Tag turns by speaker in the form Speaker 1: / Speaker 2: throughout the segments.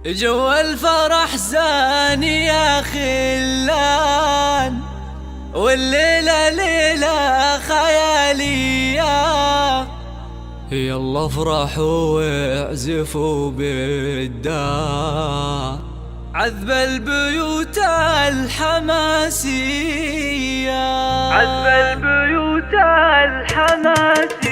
Speaker 1: جو الفرح زاني يا خلان، والليلة ليلة خيالية. يلا افرحوا واعزفوا بالدار، عذب البيوت الحماسية، عذب البيوت الحماسية.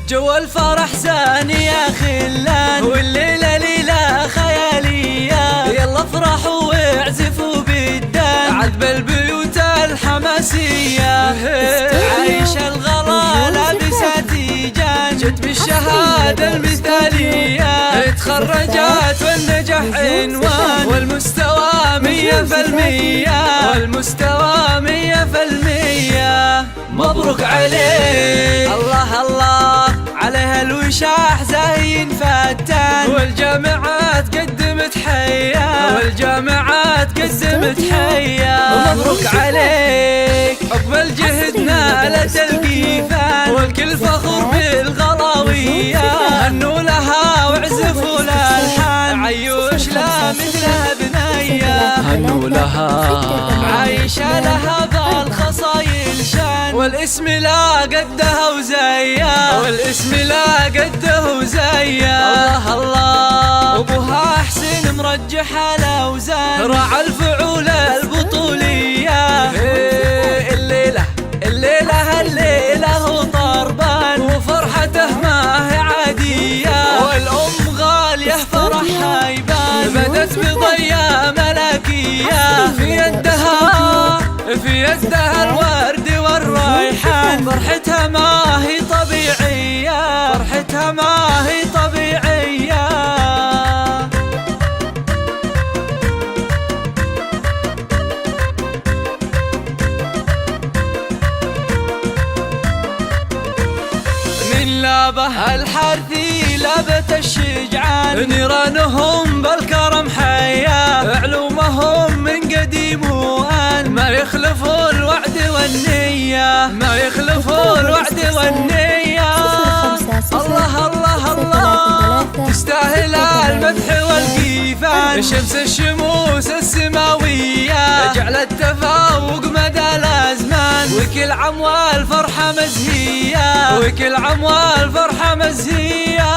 Speaker 1: جو الفرح زاني يا خلان، والليلة ليلة خيالية. يلا افرحوا واعزفوا بالدان، عذب البيوت الحماسية. عايشة الغلا لابسة تيجان، جت بالشهادة المثالية. تخرجت والنجاح عنوان، والمستوى 100%، والمستوى 100%. مبروك عليك، الله الله عليها الوشاح زين فتان. والجامعات قدمت حية، والجامعات قدمت حية. مبروك عليك، عقب جهد نالت القيفان، والكل فخور بالغلاوية. هنوا لها واعزفوا الألحان، عيوش لا مثلها بنية. هنوا لها عايشة لها بالخصايل شان، والاسم لا قدها وزيها، والاسم لا قدها وزيها. الله الله، وابوها حسين مرجح الاوزان، راعى الفعول البطولية. الليلة الليلة الليلة هو طربان، وفرحته ما هي عادية. والام غالية فرحها يبان، بدت بضيا ملكية. في يدها الورد والريحان، فرحتها ما هي طبيعية، فرحتها ما هي طبيعية. من لابه الحرثي لابت الشجعان، نيرانهم بالكرم حياه. علومهم من قديم وآن، ما يخلفوا الوعد والنية، ما يخلفوا الوعد والنية. الله الله الله، تستاهل المدح والقيفان. شمس الشموس السماوية، جعلت تفوق مدى الأزمان. وكل عام والفرحة مزهية، وكل عام والفرحة مزهية.